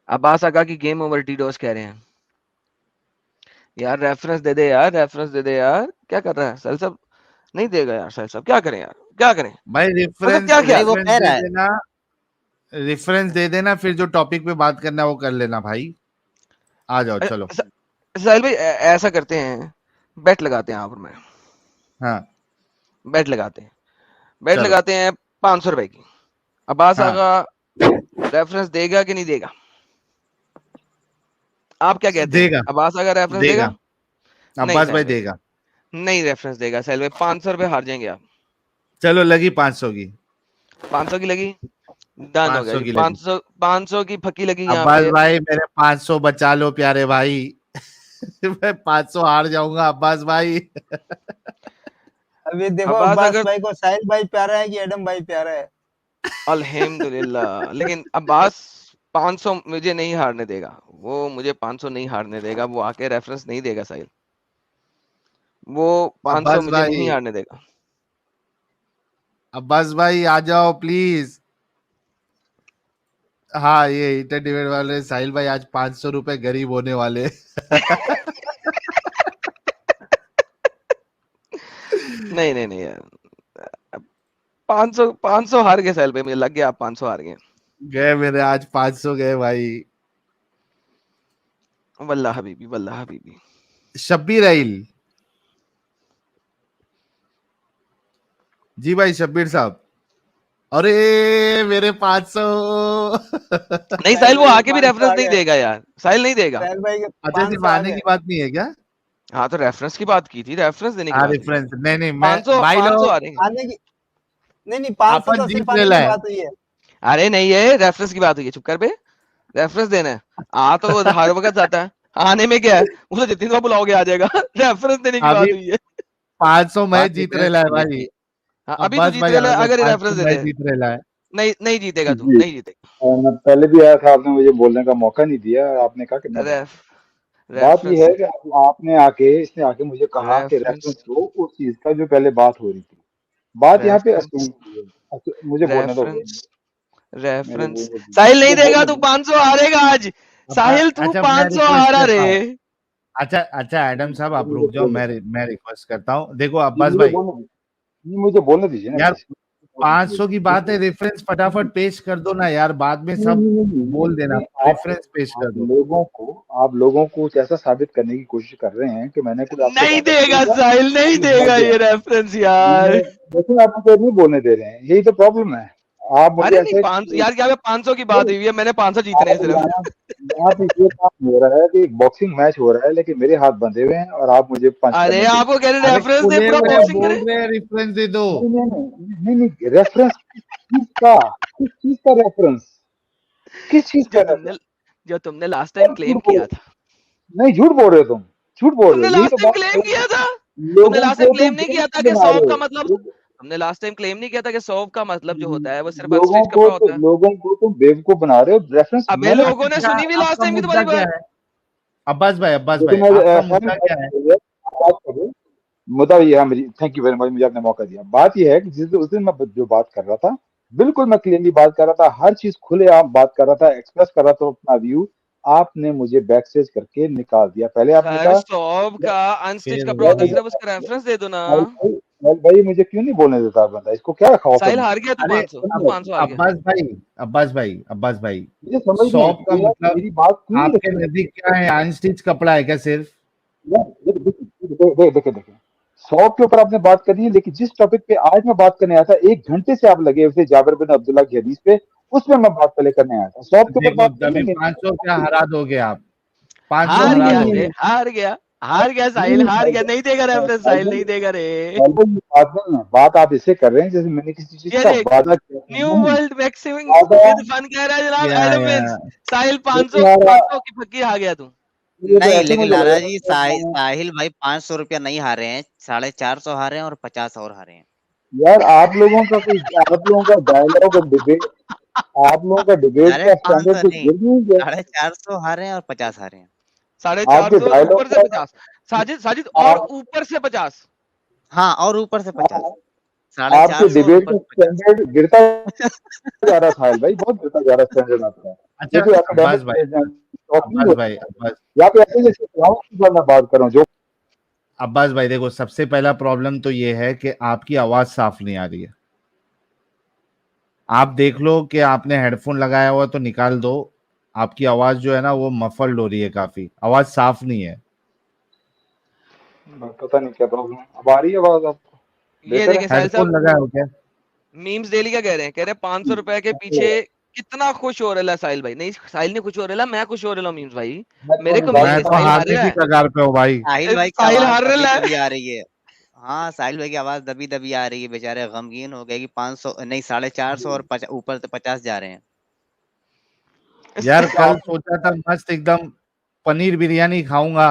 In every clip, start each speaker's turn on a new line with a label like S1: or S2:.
S1: عباس آقا کی game over T dose کہہ رہے ہیں. یار ریفرنس دے دے یار, ریفرنس دے دے یار, کیا کر رہا ہے سہیل صاحب؟ نہیں دے گا یار سہیل صاحب, کیا کریں یار, کیا کریں
S2: بھائی
S1: مطلب کیا کیا
S3: وہ کہہ رہا ہے
S2: ریفرنس دے دینا, پھر جو ٹاپک پہ بات کرنا ہے وہ کر لینا بھائی. آ جاؤ چلو.
S1: سہیل بھائی ایسا کرتے ہیں, بیٹ لگاتے ہیں آپ اور میں,
S2: ہاں
S1: بیٹ لگاتے ہیں, بیٹ
S2: چلو.
S1: لگاتے ہیں 500 روپے کی. عباس
S2: ہاں
S1: آقا ریفرنس دے گا کہ نہیں دے گا؟ آپ کیا کہتے
S2: دے
S1: ہیں,
S2: گا,
S1: عباس آقا ریفرنس
S2: دے
S1: دے
S2: گا,
S1: گا؟ نہیں
S2: عباس
S1: سہیل
S2: بھائی
S1: بھائی
S2: دے گا.
S1: نہیں ریفرنس دے گا سہیل بھائی, 500 روپے ہار جائیں گے آپ.
S2: چلو لگی 500 کی,
S1: 500 کی لگی, ڈن ہو گیا
S2: 500
S1: جی.
S2: کی لگی.
S1: 500 کی پھکی لگی یہاں
S2: عباس
S1: پہ.
S2: بھائی میرے 500 بچا لو پیارے بھائی. میں 500 ہار جاؤں گا عباس بھائی.
S3: ابھی دیکھو
S1: عباس
S3: عباس
S1: اگر
S3: بھائی کو ساحل بھائی پیارا ہے کہ ایڈم بھائی پیارا ہے؟
S1: الحمدللہ, لیکن عباس 500 مجھے نہیں ہارنے دے گا, وہ مجھے 500 نہیں ہارنے دے گا, وہ آ کے ریفرنس نہیں دے گا ساحل, وہ 500
S2: عباس
S1: مجھے نہیں
S2: بھائی,
S1: ہارنے دے گا.
S2: عباس بھائی آ جاؤ پلیز. ہاں یہ انٹرٹینمنٹ والے ساحل بھائی آج 500 روپے غریب ہونے والے.
S1: نہیں نہیں نہیں یار, 500 ہار گئے ساحل بھائی, مجھے لگ گیا آپ 500 ہار گئے.
S2: گئے میرے آج 500 گئے بھائی.
S1: واللہ حبیبی, واللہ حبیبی.
S2: شبیر ایل, جی بھائی شبیر صاحب. ارے میرے 500.
S1: نہیں
S3: ساحل
S1: ساحل وہ
S3: بھائی
S1: آ
S3: کے
S1: کے بھی
S3: 500 آ
S1: ریفرنس نہیں
S3: گئے،
S1: دے گا یار, ساحل نہیں دے گا.
S3: ساحل بھائی کے
S2: اچھا صرف
S3: 500 آ
S2: آنے
S3: گئے.
S2: کی بات نہیں ہے کیا؟
S1: ہاں تو ریفرنس کی بات کی تھی, ریفرنس دینے کی
S2: ہاں
S1: بات کی.
S2: ریفرنس نہیں نہیں میں
S1: 500
S2: بھائی
S1: 500
S2: لوگ
S1: آ رہے ہیں.
S3: آنے کی نہیں 500
S2: اپن
S3: تو صرف
S2: جیت لے
S3: آنے کی
S2: لائے.
S3: بات ہوئی ہے.
S1: ارے نہیں ہے, ریفرنس کی بات ہوئی ہے, چپ کر بے, ریفرنس دینا ہے. آ تو وہ ہر وقت آتا ہے, آنے میں کیا ہے, اسے جتنی دفعہ بلاؤ گے آ جائے گا. ریفرنس دینے کی
S2: ابھی
S1: بات ہوئی ہے.
S2: 500 میں
S1: بات
S2: جیت رہے
S1: ریفرنس
S2: لائے
S1: کی ہے.
S2: بھائی.
S1: ہاں ابھی تو
S2: عباس
S1: جیت
S2: بھائی
S1: رہے
S2: آ
S1: لے,
S2: گئے,
S1: اگر
S2: 500
S1: ریفرنس دے
S2: میں
S1: دے.
S2: جیت رہے لائے.
S1: نہیں جیتے گا تو,
S4: جی
S1: نہیں جیتے
S4: میں پہلے بھی آیا تھا, آپ نے مجھے بولنے کا موقع نہیں دیا, آپ نے کہا کہ میں
S1: گا.
S4: بات بات یہ
S1: ریفرنس
S4: ہے کہ آپ نے آ کے اس نے آ کے مجھے کہا کہ ریفرنس دو اس چیز کا جو پہلے بات ہو رہی تھی. بات یہاں پہ
S1: ریفرنس
S4: اسوم کی ہے, مجھے بولنے دو.
S1: ریفرنس
S4: میرے
S1: ریفرنس
S4: وہ
S1: ساحل نہیں
S4: مجھے
S1: دے گا,
S4: بولنے
S1: تو
S4: دو.
S1: 500 ہارے گا آج. ساحل تو
S2: اچھا میں
S1: 500
S2: ریکویسٹ
S1: ہارا
S2: کرتا
S1: رے.
S2: ہوں. اچھا ایڈم صاحب آپ
S4: مجھے
S2: رک جاؤ,
S4: بولنے
S2: میں
S4: دو.
S2: میں ریکویسٹ کرتا ہوں. دیکھو
S4: جی
S2: عباس
S4: مجھے
S2: بھائی,
S4: بولنے دیجیے, جی مجھے بولنے دیجیے نا
S2: یار
S4: بس.
S2: 500 کی بات ہے, ریفرنس فٹافٹ پیش کر دو نا یار, بعد میں
S4: نہیں
S2: سب
S4: نہیں نہیں نہیں
S2: بول دینا,
S4: نہیں،
S2: ریفرنس پیش کر دو.
S4: آپ لوگوں کو ایسا ثابت کرنے کی کوشش کر رہے ہیں کہ میں نے کچھ آپ سے
S1: نہیں
S4: زیادہ
S1: دے
S4: کیا
S1: گا
S4: یا
S1: ساحل, نہیں
S4: کچھ
S1: دے
S4: بڑھ
S1: گا
S4: گیا.
S1: یہ ریفرنس یار.
S4: لیکن آپ مجھے نہیں بولنے دے رہے ہیں, یہی تو پرابلم ہے. آپ مجھے
S1: ارے نہیں,
S4: ایسے
S1: 500 یار, کیا 500 کی بات ہوئی ہے, میں نے 500 جیتنے ہیں
S4: آپ
S1: صرف.
S4: یہاں پہ یہ کام ہو رہا ہے کہ ایک باکسنگ میچ ہو رہا ہے, لیکن میرے ہاتھ بندھے ہوئے ہیں اور آپ مجھے پنچ کرنے
S1: ارے
S4: کے
S1: آپ کو
S4: لیے.
S1: کہہ رہے
S2: ارے
S1: ریفرنس دے,
S2: کھلے
S1: پورا
S2: ہوئے
S1: باکسنگ کرے.
S2: بول رہے ہیں, ریفرنس دے دو.
S4: نہیں ریفرنس کس چیز کا ریفرنس, کس چیز کا ریفرنس؟
S1: جو تم نے لاسٹ ٹائم کلیم کیا تھا,
S4: نہیں جھوٹ بول رہے ہو, تم جھوٹ بول
S1: تم
S4: رہے
S1: نے
S4: ہو, یہی
S1: لاسٹ
S4: تو
S1: ٹائم
S4: بات
S1: کلیم
S4: ہے.
S1: کیا تھا. تم نے
S4: لوگوں
S1: لاسٹ ٹائم
S4: کو
S1: کلیم
S4: تم
S1: نہیں کیا تھا
S4: بیوقوف
S1: کہ
S4: بنا
S1: سوف
S4: رہے
S1: کا
S4: ہو.
S1: مطلب, تم نے لاسٹ ٹائم کلیم نہیں کیا تھا کہ سوف کا مطلب جو ہوتا ہے وہ صرف
S4: لوگوں
S1: انسٹچ
S4: کو
S1: کپڑا ہوتا ہے.
S4: لوگوں کو تم بیوقوف بنا رہے ہو. ریفرنس
S1: ابے
S4: میں نے
S1: لوگوں نے
S2: کیا
S1: سنی بھی
S2: آپ
S1: لاسٹ
S2: کا
S1: ٹائم کی
S2: مدعا
S1: تمہاری
S2: کیا
S1: بات.
S2: ہے؟ عباس بھائی
S4: لیکن میں
S2: آپ کا مدعا کیا ہے؟
S4: بات کروں, مدعا یہ ہے میری. تھینک یو ویری مچ, مجھے آپ نے موقع دیا. بات یہ ہے کہ اس دن میں جو بات کر رہا تھا, بالکل میں کلیئرلی بات کر رہا تھا, ہر چیز کھلے عام بات کر رہا تھا, ایکسپریس کر رہا تھا اپنا ویو. آپ نے مجھے بیک سٹیج کر کے نکال دیا. پہلے آپ نے
S1: خیر
S4: کہا
S1: سوف کا انسٹچ
S2: پھر
S1: کپڑا ہوتا ہے,
S2: وہی.
S1: صرف اس کا ریفرنس دے دو نا.
S4: بھائی مجھے کیوں نہیں بولنے دیتا بندہ, اس کو کیا خوف ہے
S1: ساحل
S4: مجھ
S1: ہار
S4: سے؟
S1: گیا, تو
S2: ارے
S1: 500 تو 500 ہار گیا.
S2: عباس بھائی
S4: مجھے سمجھ نہیں
S2: سوپ کا
S4: آئی کہ
S2: مطلب
S4: میری بات کیوں نہیں
S2: آپ کے
S4: رکھی.
S2: نزدیک کیا ہے, انسٹچ کپڑا ہے کیا صرف؟
S4: دیکھیں سوپ کے اوپر آپ نے بات کرنی ہے, لیکن جس ٹاپک پہ آج میں بات کرنے آیا تھا, 1 گھنٹے سے آپ لگے ہوئے تھے جابر بن عبداللہ کی حدیث پہ, اس پہ میں بات پہلے کرنے آیا تھا. سوپ کے اوپر
S2: دیکھو
S4: بات کرنی
S2: ابھی
S4: ہے.
S2: 500 کیا ہرا دو گے آپ, 500
S1: ہار
S2: ہرا
S1: گیا
S2: دو
S1: رے,
S2: گے.
S1: ہار گیا, ہار گیا ساحل, ہار گیا. نہیں دے گا ریفرنس ساحل, نہیں دے گا رے.
S4: بات آپ اسے کر رہے ہیں جیسے میں نے کسی چیز
S1: یہ
S4: کا
S1: دیکھ,
S4: وعدہ کیا ہے.
S1: نیو
S4: نہیں
S1: ورلڈ میکسنگ
S4: وعدہ
S1: ود فن کہہ رہا ہے جناب
S2: یا
S1: ایڈم ونس. ساحل 500
S4: ہمارا
S1: 500 کی پھکی آ گیا. تم
S4: مجھے تو
S3: نہیں
S4: ایسے
S3: لیکن
S4: مجھے لگ
S3: لالا
S4: رہا
S3: جی
S4: ہے
S3: ساحل بھائی 500 روپیہ نہیں ہارے ہیں, 450 ہارے ہیں اور 50 اور ہارے ہیں.
S4: یار آپ لوگوں کا کوئی, آپ لوگوں کا ڈائلاگ اور ڈبیٹ, آپ لوگوں کا ڈبیٹ کا
S3: ڈائریکٹ
S4: اسٹینڈرڈ
S3: 500
S4: کچھ
S3: نہیں,
S4: گر نہیں گیا.
S3: 450 ہارے ہیں اور 50 ہارے ہیں.
S1: 450 اور اوپر سے 50. ساجد اور
S4: آپ
S1: اوپر سے 50.
S3: ہاں اور اوپر سے 50,
S4: آپ کے
S3: 450 اور
S4: ڈبیٹ
S3: اوپر
S4: کا
S3: سے 50.
S4: اسٹینڈرڈ گرتا جا رہا ہے ساحل بھائی, بہت گرتا جا رہا ہے اسٹینڈرڈ آپ کا.
S2: अच्छा
S4: ये कोई
S2: अब्बास भाई,
S4: टॉप नहीं
S2: अब्बास
S4: होता
S2: भाई,
S4: है।
S2: अब्बास
S4: यहाँ पे ऐसे जैसे गाँव की बात मैं बात कर रहा हूँ जो
S2: अब्बास भाई, देखो सबसे पहला प्रॉब्लम तो ये है कि आपकी आवाज साफ नहीं आ रही है। आप देख लो कि आपने हेडफोन लगाया हुआ तो निकाल दो, आपकी आवाज जो है ना वो मफल्ड हो रही है, काफी आवाज साफ नहीं है।
S4: पता नहीं क्या प्रॉब्लम है। अब आ रही है आवाज आपको?
S1: ये
S4: बेहतर है?
S1: देखिए साहिल
S2: हेडफोन
S1: साहब,
S2: लगाए हो क्या?
S1: मीम्स डेली क्या कह रहे हैं, कह रहे हैं 500 रुपए के पीछे कितना खुश हो रहा है साहिल भाई। नहीं साहिल नहीं खुश हो रहा, मैं खुश हो रहा हूँ मीम्स भाई।
S4: मैं
S1: मेरे
S4: तुम्हारी
S1: को
S4: बात
S1: नहीं
S2: मैं
S1: है,
S2: तो
S1: साहिल हार
S2: हारने
S1: रहा
S2: की
S1: है।
S2: कगार पे हूँ भाई।
S3: साहिल भाई की
S1: साहिल
S3: आवाज
S1: हार
S3: दबी
S1: रहा है।
S3: दबी आ रही है। हाँ साहिल भाई की आवाज दबी दबी आ रही है, बेचारे गमगीन हो गए कि 500 नहीं 450 और ऊपर से 50 जा रहे हैं।
S2: यार कल
S4: आप
S2: सोचा था मस्त एकदम पनीर बिरयानी खाऊंगा,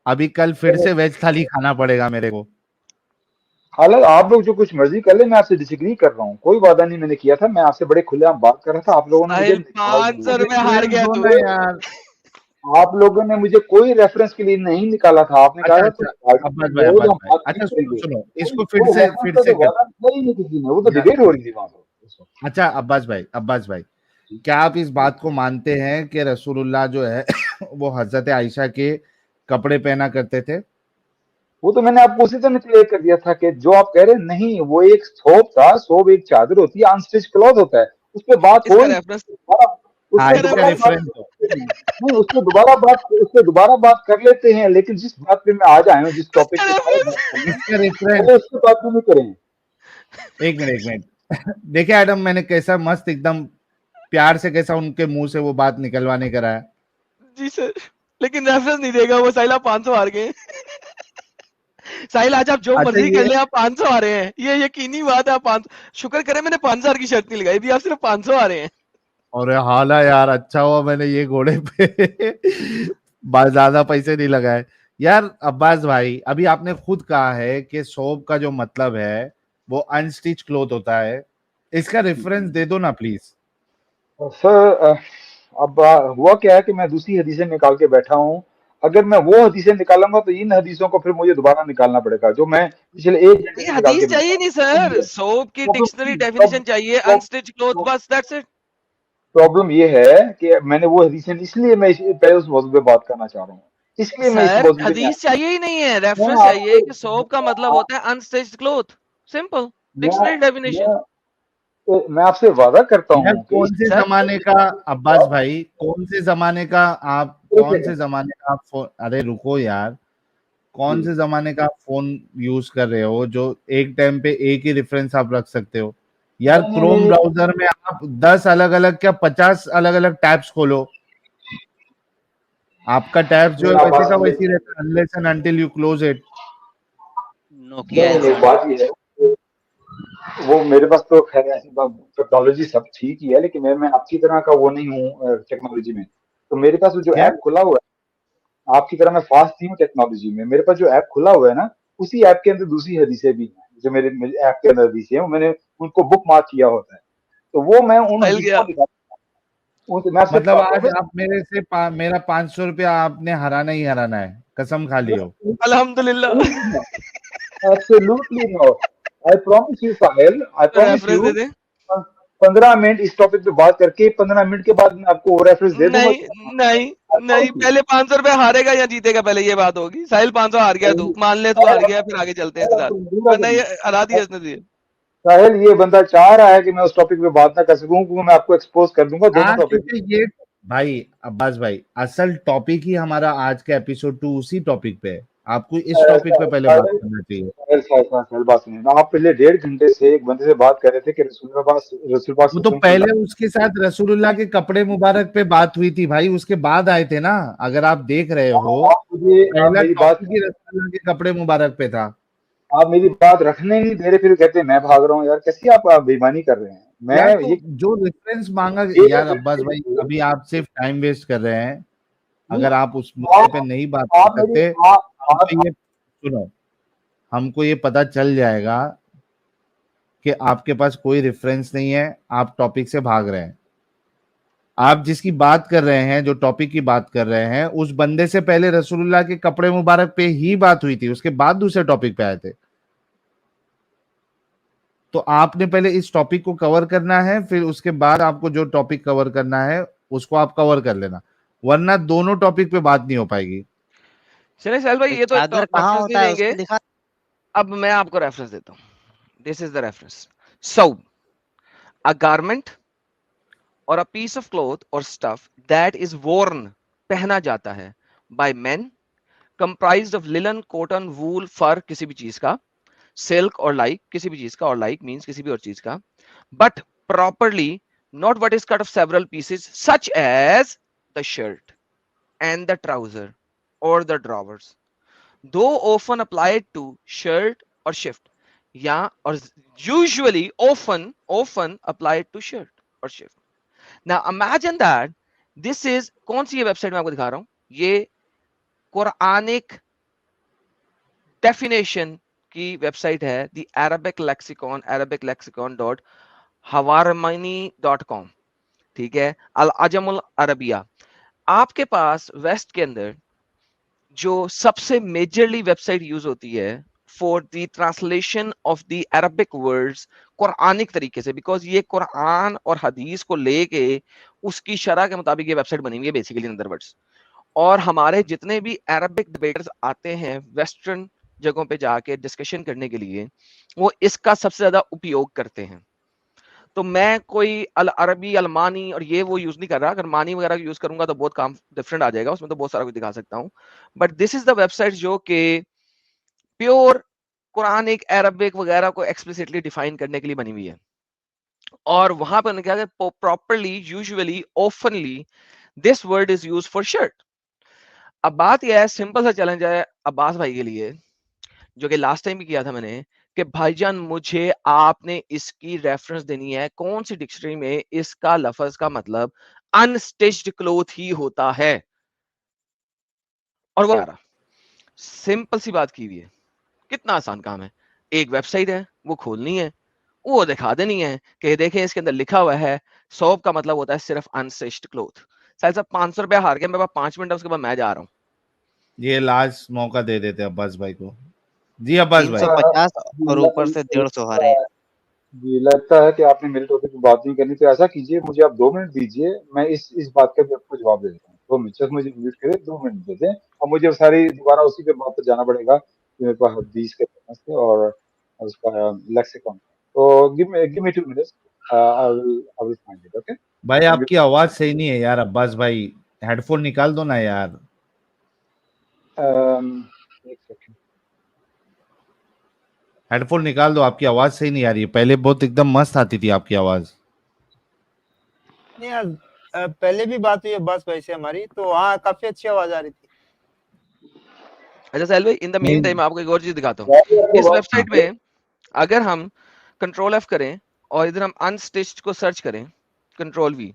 S2: अभी कल फिर से वेज थाली खाना पड़ेगा मेरे को।
S4: हालांकि आप लोग जो कुछ मर्जी कर ले, मैं आपसे डिसएग्री कर रहा हूँ, कोई वादा नहीं मैंने किया था, मैं आपसे बड़े खुलेआम बात कर रहा था, आप लोगों ने मुझे
S1: साहिल
S4: निकाल
S1: 500
S4: दिया।
S1: रुपए हार
S2: रेफरेंस
S1: गया
S2: दो
S1: तू।
S2: ना यार।
S4: आप लोगों ने मुझे कोई रेफरेंस के लिए नहीं निकाला था, आपने कहा
S2: अच्छा
S4: था
S2: अच्छा,
S4: तुम पार्टी
S2: अब्बास
S4: में
S2: भाई,
S4: लोग
S2: अब्बास
S4: हम
S2: भाई,
S4: बात नहीं
S2: अच्छा सुनो
S4: करेंगे।
S2: सुनो,
S4: कोई
S2: इसको
S4: कोई रेफरेंस
S2: फिर
S4: का
S2: से
S4: तो
S2: कर।
S4: वादा किया ही नहीं किसी ने, वो तो
S2: या,
S4: डिबेट हो रही थी वहां पर।
S2: अच्छा अब्बास भाई, अब्बास भाई, क्या आप इस बात को मानते हैं कि रसूलुल्लाह जो है वो हजरत आयशा के कपड़े पहना करते थे?
S4: वो तो मैंने आपको उसी तरह क्लियर कर दिया था कि जो आप कह रहे हैं, नहीं वो एक थोप था, सोप एक चादर होती है, अनस्टिच क्लॉथ होता है, उस पर बात हो
S1: इसका
S4: ही
S1: रेफरेंस
S4: उस
S2: हाँ,
S4: पर
S2: इसका
S4: दोबारा बात
S2: रेफरेंस
S4: कर
S2: दो।
S4: लेते हैं। नहीं, उस पर दोबारा बात कर लेते हैं, लेकिन जिस बात पे मैं आज आया हूँ, जिस टॉपिक
S1: इसका
S4: पे मैं बात
S1: रेफरेंस
S4: करना है,
S2: इसका रेफरेंस,
S4: पहले उसकी बात भी नहीं करें।
S2: एक मिनट एक मिनट देखिए एडम, मैंने कैसा मस्त एकदम प्यार से कैसा उनके मुंह से वो बात निकलवाने कराया।
S1: जी सर, लेकिन रेफरेंस नहीं देगा वो। साहिल आप 500 हार गए। साहिल आज आप जो
S2: अच्छा
S1: मर्जी कर
S2: ये,
S1: ले, आप 500 आ रहे हैं, ये यकीनी बात है। आप 500, शुक्र करें मैंने 5,000 की शर्त नहीं लगाई थी, आप सिर्फ 500 आ रहे हैं।
S2: और हाला यार, अच्छा हुआ मैंने ये घोड़े पे ज्यादा पैसे नहीं लगाए। यार अब्बास भाई, अभी आपने खुद कहा है कि सोप का जो मतलब है वो अनस्टिच क्लोथ होता है, इसका रेफरेंस दे दो ना प्लीज।
S4: सर अब हुआ क्या है कि मैं दूसरी हदीसें निकाल के बैठा हूँ। अगर मैं वो हदीसें निकालूंगा तो इन हदीसों को फिर मुझे दोबारा निकालना पड़ेगा, जो मैं पिछले 1 घंटे
S1: नहीं
S4: से निकाल के
S1: हदीस
S4: बैठा
S1: चाहिए नहीं सर, सोप की डिक्शनरी डेफिनेशन चाहिए,
S4: हूँ।
S1: अनस्टिच क्लोथ, बस दैट्स इट।
S4: प्रॉब्लम ये है कि मैंने वो हदीसें, इसलिए मैं पहले उस मौजूद पे बात करना चाह रहा हूँ, इसलिए मैं इस
S1: सर
S4: मौजूद में
S1: हदीस चाहिए ही नहीं है,
S4: मैं
S1: रेफरेंस चाहिए
S4: आपको
S1: कि सोप का मतलब होता है अनस्टिच्ड क्लॉथ, सिंपल
S4: मैं
S1: डिक्शनरी डेफिनेशन।
S4: मैं आपसे वादा करता
S2: यार
S4: हूँ कि
S2: कौन से
S1: सर
S2: जमाने का, अब्बास भाई कौन से जमाने का आप, कौन से जमाने का आप फोन, अरे रुको यार, कौन से जमाने का आप फोन यूज कर रहे हो जो एक टाइम पे एक ही रेफरेंस आप रख सकते हो? यार क्रोम
S4: नहीं,
S2: ब्राउजर में आप 10 अलग अलग क्या 50 अलग अलग टैब्स खोलो, आपका टैब जो है
S4: आप
S2: वैसे
S4: बात
S2: का
S4: सुन
S2: वैसे ही
S4: लीजिए।
S2: रहता है unless and until you close it.
S3: Nokia
S4: नहीं,
S3: ऐसा।
S4: बात ये है, वो मेरे पास तो खैर ऐसी टेक्नोलॉजी सब ठीक ही है, लेकिन मैं आपकी तरह का वो नहीं हूँ टेक्नोलॉजी में। तो मेरे पास जो
S2: क्या?
S4: ऐप खुला हुआ है, आपकी तरह मैं फास्ट नहीं हूँ टेक्नोलॉजी में। मेरे पास जो ऐप खुला हुआ है ना, उसी ऐप के अंदर दूसरी हदीसें भी हैं, जो मेरे ऐप के अंदर हदीसें हैं, वो मैंने उनको बुक मार्क किया होता है। तो वो मैं उन
S1: फैल
S4: हदीसों
S1: गया।
S4: को निकाल, मैं आपसे
S2: मतलब आज
S4: प्रॉमिस,
S2: आप मेरे से मेरा 500 रुपया आपने हराना ही हराना है, कसम खा लियो।
S1: अल्हम्दुलिल्लाह।
S4: Absolutely not. I promise you Sahil, I promise
S1: reference
S4: you.
S1: They they.
S4: 15 minute इस टॉपिक पे बात करके 15 मिनट के बाद मैं आपको वो रेफरेंस दे दूंगा।
S1: नहीं नहीं नहीं, पहले 500 रुपए हारेगा या जीतेगा, पहले ये बात होगी। साहिल 500 हार गया, तू मान ले, तू हार गया, फिर आगे चलते हैं इसके साथ, वरना ये हरा दिया इसने तुझे।
S4: साहिल, ये बंदा चाह रहा है कि मैं उस टॉपिक पे बात ना कर सकूं, क्योंकि मैं आपको एक्सपोज कर दूंगा दोनों
S2: हाँ
S4: टॉपिक।
S2: क्योंकि ये, भाई अब्बास भाई, असल टॉपिक ही हमारा आज का एपिसोड 2 उसी टॉपिक पे है, आपको इस टॉपिक पे पहले बात करना चाहिए।
S4: साहिल बात सुनिए ना, आप पिछले 1.5 घंटे से एक बंदे से बात कर रहे थे कि रसूल पाक
S2: वो तो पहले उसके साथ रसूलुल्लाह के कपड़े मुबारक पे बात हुई थी भाई, उसके बाद आए थे ना, अगर आप देख रहे हो
S4: आप
S2: पहला
S4: मेरी बात
S2: टॉपिक ही रसूलुल्लाह के कपड़े मुबारक पे था।
S4: आप मेरी बात रखने नहीं दे रहे, फिर कहते हैं मैं भाग रहा हूँ। यार कैसी आप बेईमानी कर रहे हैं।
S2: यार
S4: मैं
S2: तो
S4: ये
S2: जो रेफरेंस मांगा, यार अब्बास भाई अभी आप सिर्फ टाइम वेस्ट कर रहे हैं, अगर आप उस मुद्दे पे नहीं बात कर
S4: आप मेरी
S2: सकते,
S4: आप
S2: हमको ये सुनो, हमको ये पता चल जाएगा कि आपके पास कोई रेफरेंस नहीं है, आप टॉपिक से भाग रहे हैं। आप जिसकी बात कर रहे हैं, जो टॉपिक की बात कर रहे हैं, उस बंदे से पहले रसूलुल्लाह के कपड़े मुबारक पे ही बात हुई थी, उसके बाद दूसरे टॉपिक पे आए थे। तो आपने पहले इस टॉपिक को कवर करना है, फिर उसके बाद आपको जो टॉपिक कवर करना है उसको आप कवर कर लेना, वरना दोनों टॉपिक पे बात नहीं हो पाएगी।
S1: चलिए साहिल भाई, ये तो
S3: चादर कहाँ
S1: रेफरेंस
S3: होता
S1: नहीं
S3: है उस
S1: देंगे,
S3: पे लिखा?
S1: अब मैं आपको रेफरेंस देता हूँ. This is the reference. Thobe, a garment or a piece of cloth or stuff that is worn, पहना जाता है, by men, comprised of linen, cotton, wool, fur, किसी भी चीज का, silk or like, किसी भी चीज का, और like means किसी भी और चीज का, but properly, not what is cut of several pieces, such as the shirt and the trouser or the drawers, though often applied to shirt or shift, या or usually often applied to shirt or shift. Now imagine that this is, कौन सी ये website मैं आपको दिखा रहा हूं, ये Quranic definition की वेबसाइट है, द अरबिक लेक्सिकॉन, arabic.hawarmani.com, ठीक है, अल अजमुल अरबिया. आपके पास वेस्ट के अंदर जो सबसे मेजरली वेबसाइट यूज होती है for the translation of the Arabic words Quranic तरीके से, बिकॉज ये कुरान और हदीस को लेके उसकी शरह के मुताबिक ये वेबसाइट बनी हुई है बेसिकली इन अदर वर्ड्स. और हमारे जितने भी अरबिक डिबेटर्स आते हैं वेस्टर्न जगहों पे जाके डिस्कशन करने के लिए, वो इसका सबसे ज्यादा उपयोग करते हैं. तो मैं कोई अल अरबी अलमानी और ये वो यूज नहीं कर रहा, अगर मानी वगैरह यूज करूंगा तो बहुत काम डिफरेंट आ जाएगा, उसमें तो बहुत सारा कुछ दिखा सकता हूँ. But this is the website जो कि प्योर कुरानिक अरबिक वगैरह को एक्सप्लिसिटली डिफाइन करने के लिए बनी हुई है. और वहां पर क्या properly, usually, openly this word is use for shirt. अब बात यह है, सिंपल सा चैलेंज है अब्बास भाई के लिए, जो कि लास्ट टाइम भी किया था मैंने, कि भाईजान मुझे आपने इसकी रेफरेंस देनी है, कौन सी डिक्शनरी में इसका लफ्ज का मतलब अनस्टिच्ड क्लोथ ही होता है. और वो सिंपल सी बात की हुई है, कितना आसान काम है. एक वेबसाइट है, वो खोलनी है, वो दिखा देनी है कि देखें इसके अंदर लिखा हुआ है सौब का मतलब होता है सिर्फ अनस्टिच्ड क्लोथ. साहब 500 रुपया हार गया, मेरे पास 5 मिनट है, उसके बाद मैं जा रहा हूँ.
S2: ये लास्ट मौका दे देते हैं अब्बास भाई को. जी अब्बास भाई.
S3: 350 और ऊपर से 150 हारे.
S4: जी लगता है कि आपने मेरे टॉपिक पे बात नहीं करनी, तो ऐसा कीजिए, मुझे आप 2 मिनट दीजिए, मैं इस बात का भी आपको जवाब दे देता हूँ. 2 मिनट, सिर्फ मुझे म्यूट करिए, 2 मिनट दे दें, और मुझे सारी दोबारा उसी पे बात पर जाना पड़ेगा कि मेरे पास हदीस के रेफरेंस थे और उसका लेक्सिकॉन. तो give me 2 minutes, I will find it. Okay
S2: भाई आपकी आवाज सही नहीं है यार अब्बास भाई, हेडफोन निकाल दो ना यार.
S4: एक सेकंड.
S2: हेडफोन निकाल दो, आपकी आवाज सही नहीं आ रही है. पहले बहुत एकदम मस्त आती थी आपकी आवाज.
S5: नहीं यार, पहले भी बात हुई अब्बास भाई से हमारी, तो हाँ काफी अच्छी आवाज आ रही थी.
S1: अच्छा साहिल भाई, इन द मीन टाइम आपको एक और चीज दिखाता हूँ.
S4: आपको
S1: इस
S4: बात
S1: वेबसाइट में अगर हम कंट्रोल एफ करें और इधर हम अनस्टिच्ड को सर्च करें, कंट्रोल वी,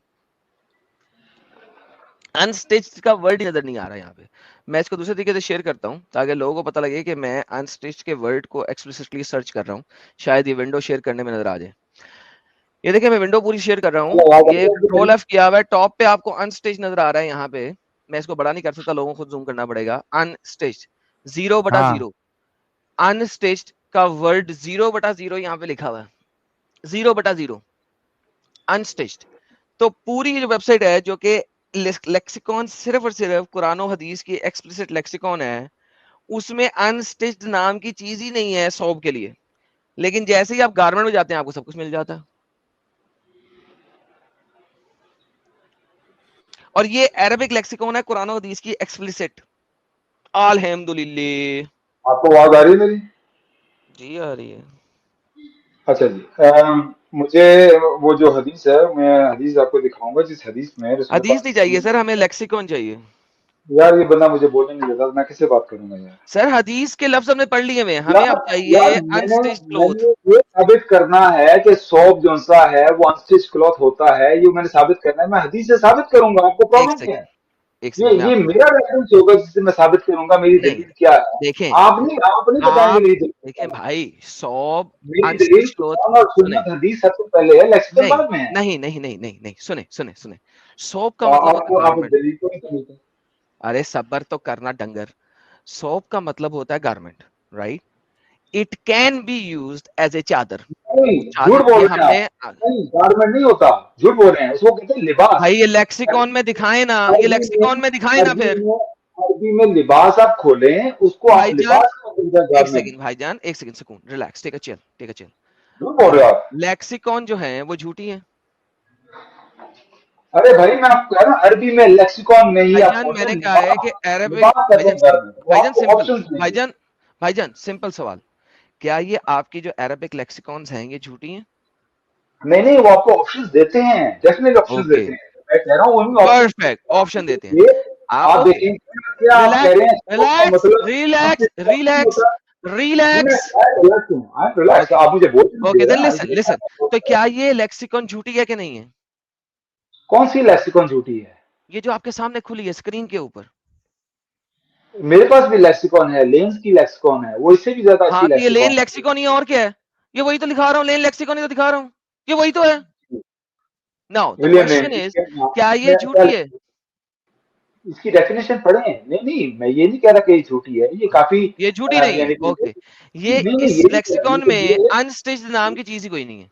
S1: अनस्टिच्ड का वर्ड ही नजर नहीं आ रहा यहाँ पे. मैं इसको दूसरे तरीके से शेयर करता हूँ ताकि लोगों को पता लगे कि मैं अनस्टिच्ड के वर्ड को एक्सप्लिसिटली सर्च कर रहा हूँ. शायद ये विंडो शेयर करने में नजर आ जाए. ये देखिए मैं विंडो पूरी शेयर कर रहा हूँ, ये कंट्रोल एफ किया हुआ है, टॉप पे आपको अनस्टिच्ड नजर आ रहा है. यहाँ पे मैं इसको बड़ा नहीं कर सकता, लोगों को जूम करना पड़ेगा. अनस्टिच्ड 0/0, अनस्टिच्ड का वर्ड 0/0 यहाँ पे लिखा हुआ है, 0/0 अनस्टिच्ड. तो पूरी जो वेबसाइट है जो कि लेक्सिकॉन सिर्फ और सिर्फ कुरान और हदीस की एक्सप्लिसिट लेक्सिकॉन है, उसमें अनस्टिच्ड नाम की चीज ही नहीं है सौब के लिए. लेकिन जैसे ही आप गारमेंट में जाते हैं आपको सब कुछ मिल जाता है. और ये अरबिक लेक्सिकॉन है कुरान और हदीस की एक्सप्लिसिट. अल्हम्दुलिल्लाह.
S4: आपको आवाज आ रही है मेरी?
S1: जी आ रही है.
S4: अच्छा जी. मुझे वो जो हदीस है, मैं हदीस आपको दिखाऊंगा, जिस हदीस में रसूल
S1: हदीस
S4: पाक
S1: नहीं चाहिए सर, हमें लेक्सिकॉन चाहिए.
S4: यार ये बंदा मुझे बोलने नहीं देता, मैं किससे बात करूंगा यार.
S1: सर हदीस के लफ्ज हमने पढ़ लिए हुए, हमें
S4: यार
S1: अब चाहिए
S4: यार मैंने
S1: अनस्टिच्ड क्लोथ.
S4: मैंने ये साबित करना है कि सौब जो सा है वो अनस्टिच क्लॉथ होता है, ये मैंने साबित करना है. मैं हदीस से साबित करूंगा, आपको
S1: एक
S4: प्रॉब्लम क्या
S1: सेकंड,
S4: है?
S1: एक
S4: ये
S1: सेकंड मैं
S4: ये
S1: आपको
S4: मेरा रेफरेंस होगा जिससे मैं साबित करूंगा मेरी
S1: नहीं,
S4: दलील क्या है.
S1: देखें
S4: आप नहीं बताएंगे
S1: आप
S4: मेरी दलील क्या
S1: देखें
S4: है.
S1: भाई, सौब
S4: मेरी दलील
S1: अनस्टिच्ड क्लोथ.
S4: कुरान और
S1: सुने,
S4: सुन्नत हदीस सबसे पहले है, लेक्सिकन
S1: नहीं
S4: बाद में है.
S1: नहीं नहीं नहीं नहीं नहीं, सुने सुने सुने, सौब का मतलब होता
S4: आपको
S1: है
S4: आप
S1: गारमेंट.
S4: दलील को नहीं समझते.
S1: अरे सबर तो करना डंगर. सौब का मतलब होता है garment, right. it can be used as a चादर.
S4: नहीं, झूठ
S1: चादर
S4: बोल
S1: ये
S4: रहे हैं
S1: हमने
S4: आप, नहीं गारमेंट नहीं होता, झूठ बोल रहे हैं, उसको कहते हैं लिबास.
S1: भाई ये लेक्सिकॉन में दिखाए ना, ये लेक्सिकॉन में दिखाए ना फिर.
S4: अरबी में लिबास आप खोलें, उसको आप
S1: भाईजान,
S4: लिबास को बोलते हैं
S1: एक
S4: गारमेंट.
S1: सेकंड भाईजान, एक सेकंड सुकून, relax, take a chill, take a chill.
S4: झूठ बोल रहे हो आप.
S1: लेक्सिकॉन जो है वो झूठी है.
S4: अरे भाई मैं आपको कह रहा हूँ अरबी में लेक्सिकॉन में ही आप
S1: भाईजान
S4: खोलें,
S1: मैंने कहा है कि अरबिक,
S4: लिबास कहते हैं
S1: भाईजान
S4: गारमेंट. वो
S1: भाईजान
S4: आपको
S1: सिंपल,
S4: ऑप्शंस देंगे.
S1: भाईजान सिंपल सवाल, क्या ये आपकी जो अरबिक लेक्सिकॉन्स हैं ये झूठी हैं?
S4: नहीं, वो आपको ऑप्शंस देते हैं, डेफिनेटली ऑप्शंस
S1: ओके,
S4: देते हैं. मैं कह रहा हूँ उन्हीं ऑप्शंस
S1: परफेक्ट, ऑप्शन देते हैं.
S4: ये
S1: आप
S4: आप
S1: ओके,
S4: देखें क्या आप कह रहे हैं,
S1: रिलैक्स
S4: मतलब
S1: relax relax relax.
S4: Relax.
S1: Okay
S4: आप मुझे बोल
S1: ओके, देन लिसन लिसन. तो क्या ये लेक्सिकॉन झूठी है कि नहीं है?
S4: कौन सी लेक्सिकॉन झूठी है?
S1: ये जो आपके सामने खुली है स्क्रीन के ऊपर.
S4: मेरे पास भी लेक्सिकॉन है, लेंस की लेक्सिकॉन है, वो इससे भी ज्यादा
S1: हाँ,
S4: अच्छी
S1: तो ये लेन
S4: लेक्सिकॉन.
S1: लेक्सिकॉन ही और क्या है? ये वही तो दिखा रहा हूँ, लेन लेक्सिकॉन ही तो दिखा रहा हूँ, ये वही तो है. नाउ द
S4: विलियम
S1: क्वेश्चन
S4: ने
S1: इज, क्या ये झूठी है?
S4: इसकी डेफिनेशन पढ़े. नहीं मैं ये नहीं कह रहा कि ये झूठी है, ये काफी
S1: ये झूठी नहीं
S4: यानी
S1: है.
S4: कि
S1: ओके, ये
S4: नहीं,
S1: इस
S4: ये नहीं
S1: लेक्सिकॉन
S4: कह रहा,
S1: में अनस्टिच्ड नाम की चीज ही कोई नहीं है.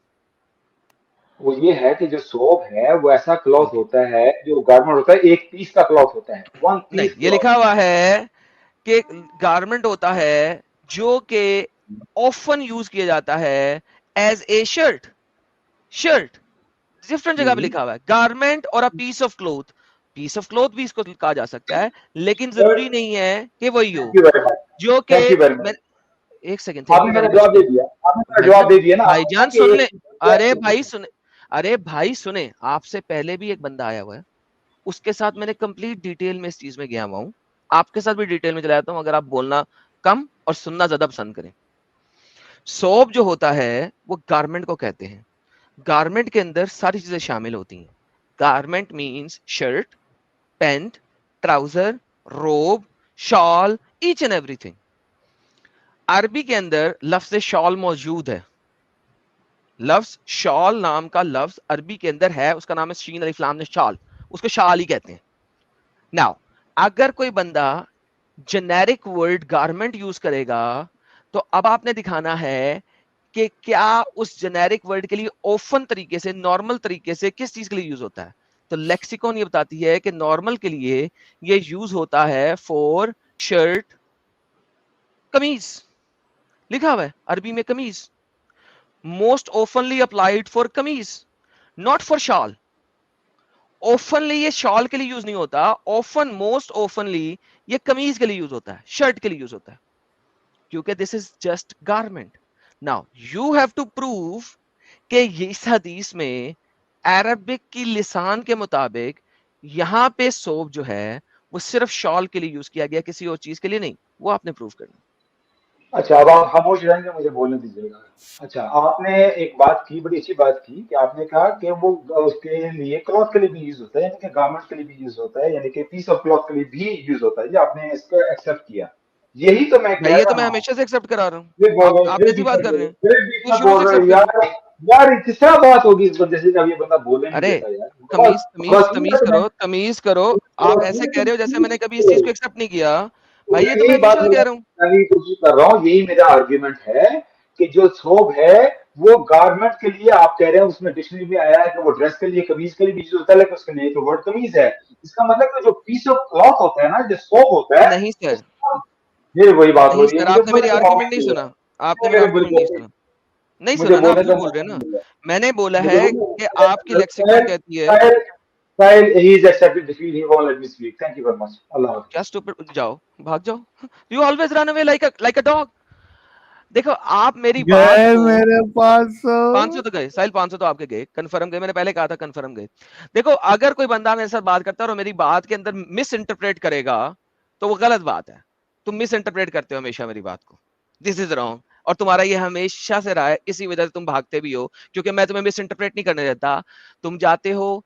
S4: वो ये है कि जो सोप है वो ऐसा क्लॉथ
S1: ओके,
S4: होता है, जो गारमेंट होता है, एक पीस का क्लॉथ होता है, वन
S1: नहीं,
S4: पीस
S1: ये लिखा हुआ है कि गारमेंट होता है जो कि ऑफन यूज किया जाता है as a shirt. Shirt different जगह पे लिखा हुआ है, गारमेंट और a piece of cloth. Piece of cloth भी इसको कहा जा सकता है, लेकिन जरूरी नहीं है कि वही हो.
S4: Thank you very much.
S1: जो कि
S4: थैंक यू वेरी मच.
S1: एक सेकंड, थैंक
S4: आपने
S1: यू
S4: मेरा
S1: वेरी
S4: जवाब दे
S1: मच.
S4: दिया, आपने मेरा जवाब दे दिया ना.
S1: भाईजान सुन ले, अरे भाई सुने, अरे भाई सुने, आपसे पहले भी एक बंदा आया हुआ है, उसके साथ मैंने कंप्लीट डिटेल में इस चीज में गया हुआ हूं. आपके साथ भी डिटेल में चला जाता हूं अगर आप बोलना कम और सुनना ज्यादा पसंद करें. सोप जो होता है वो गारमेंट को कहते हैं. गारमेंट के अंदर सारी चीजें शामिल होती हैं. Garment means shirt, pant, trouser, रोब, शॉल, ईच एंड एवरीथिंग. अरबी के अंदर लफ्ज शॉल मौजूद है. लफ्ज शॉल नाम का लफ्ज अरबी के अंदर है, उसका नाम है शीन अलिफ लाम ने शाल, उसको शाल ही कहते हैं. नाउ अगर कोई बंदा जेनेरिक वर्ड गारमेंट यूज करेगा तो अब आपने दिखाना है कि क्या उस जेनेरिक वर्ड के लिए ओपन तरीके से, नॉर्मल तरीके से किस चीज के लिए यूज होता है. तो लेक्सिकॉन ये बताती है कि नॉर्मल के लिए ये यूज होता है फॉर शर्ट, कमीज. लिखा हुआ है अरबी में कमीज. मोस्ट ओपनली अप्लाइड फॉर कमीज, नॉट फॉर शॉल. ओपनली ये शॉल के लिए यूज नहीं होता, ओपन मोस्ट ओपनली ये कमीज के लिए यूज होता है, शर्ट के लिए यूज होता है, क्योंकि this is just garment. Now you have to prove कि इस हदीस में अरबिक की लिसान के मुताबिक यहां पे सोप जो है वो सिर्फ शॉल के लिए यूज किया गया, किसी और चीज के लिए नहीं. वो आपने प्रूव करना.
S4: अच्छा, अब आप खामोश रहेंगे, मुझे बोलने दीजिएगा. अच्छा, आपने एक बात की, बड़ी अच्छी बात की, कि आपने कहा कि वो उसके लिए क्लॉथ के लिए भी यूज होता है, यानी कि गारमेंट के लिए भी यूज होता है, यानी कि पीस ऑफ क्लॉथ के लिए भी यूज होता है. ये आपने इसको एक्सेप्ट किया. यही तो मैं कह
S1: ये तो
S4: रहा
S1: मैं
S4: हूं.
S1: हमेशा से एक्सेप्ट करा रहा हूँ.
S4: फिर बोल रहे,
S1: आप
S4: फिर
S1: कैसी
S4: बीच
S1: बात
S4: में
S1: कर
S4: बोल
S1: रहे
S4: रहे,
S1: हैं?
S4: फिर बीच
S1: ये
S4: में
S1: शुरू
S4: बोल
S1: से
S4: रहे
S1: एक्सेप्ट कर रहे हैं.
S4: यार किस तरह बात होगी इस बंदे से जब ये बंदा बोलने नहीं
S1: अरे
S4: देता यार.
S1: तमीज तमीज
S4: बस
S1: तमीज करो, तमीज करो. आप ऐसे कह रहे हो जैसे मैंने कभी इस चीज को एक्सेप्ट नहीं किया. भाई ये तो मैं
S4: यही बात
S1: हमेशा से कह रहा हूँ.
S4: मैं भी कोशिश कर रहा हूँ, यही मेरा आर्ग्यूमेंट है कि जो थोब है वो गारमेंट के लिए आप कह रहे हैं, उसमें डिक्शनरी में आया है कि वो ड्रेस के लिए, कमीज के लिए भी यूज होता है, लेकिन उसके लिए तो वर्ड कमीज है. इसका मतलब कि जो पीस ऑफ क्लॉथ होता है ना, जो सोप होता है,
S1: नहीं सर,
S4: ये वही बात हो
S1: नहीं
S4: रही है.
S1: सर, आपने मेरी आर्ग्यूमेंट नहीं सुना. आपने मेरा आर्ग्यूमेंट नहीं सुना. नहीं
S4: मुझे
S1: सुना ना, आप
S4: बोलने
S1: झूठ
S4: का
S1: बोल रहे हैं ना.
S4: मौका नहीं
S1: मैंने बोला
S4: मिला.
S1: है कि आपकी लेक्सिकॉन कहती है.
S4: Sahil, he is accepted defeat. He won't let me speak. Thank you very much. Allah Hafiz.
S1: क्या स्टूपिड, जाओ, भाग जाओ. You always run away like a dog. देखो आप मेरी बात
S2: गए
S1: को,
S2: मेरे
S1: 500
S2: 500.
S1: तो गए साहिल, 500 तो आपके गए, कंफर्म गए. मैंने पहले कहा था कंफर्म गए. देखो अगर कोई बंदा मेरे साथ बात करता है और मेरी बात के अंदर मिस इंटरप्रेट करेगा तो वो गलत बात है. तुम मिस इंटरप्रेट करते हो हमेशा मेरी बात को. This is wrong. और तुम्हारा ये हमेशा से रहा है, इसी वजह से तुम भागते भी हो, क्योंकि मैं तुम्हें मिस इंटरप्रेट नहीं करने देता. तुम जाते हो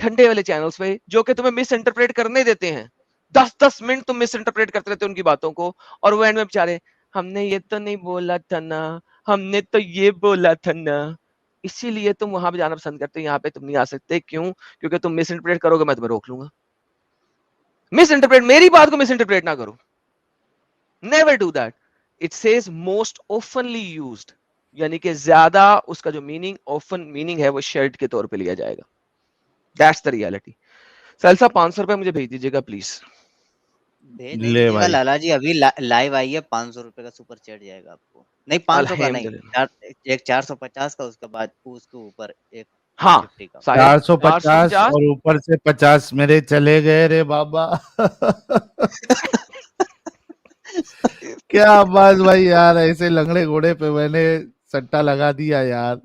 S1: ठंडे वाले चैनल्स पे जो कि तुम्हें मिस इंटरप्रेट करने देते हैं. 10-10 मिनट तुम मिस इंटरप्रेट करते रहते हो उनकी बातों को, और वो एंड में बेचारे, हमने ये तो नहीं बोला था ना, हमने तो ये बोला था ना. इसीलिए तुम वहां पे जाना पसंद करते हो, यहाँ पे तुम नहीं आ सकते. क्यों? क्योंकि तुम मिस इंटरप्रेट करोगे, मैं तुम्हें रोक लूंगा. मिस इंटरप्रेट, मेरी बात को मिस इंटरप्रेट ना करो. Never do that. it says most oftenly used, यानी कि ज्यादा उसका जो मीनिंग often मीनिंग है वो शर्ट के तौर पे लिया जाएगा. That's the reality. साहिल 500 रुपए मुझे भेज दीजिएगा प्लीज.
S3: भेज नहीं
S2: ले
S3: दीजिएगा
S2: भाई
S3: लाला जी, अभी लाइव आई है, 500 रुपए का सुपर चैट जाएगा आपको. नहीं 500 का नहीं, एक 450 का, उसके बाद उसके ऊपर एक
S1: हाँ
S3: 50 का.
S2: 450 और ऊपर से 50 मेरे चले गए रे बाबा. क्या आवाज भाई यार, ऐसे लंगड़े घोड़े पे मैंने सट्टा लगा दिया यार.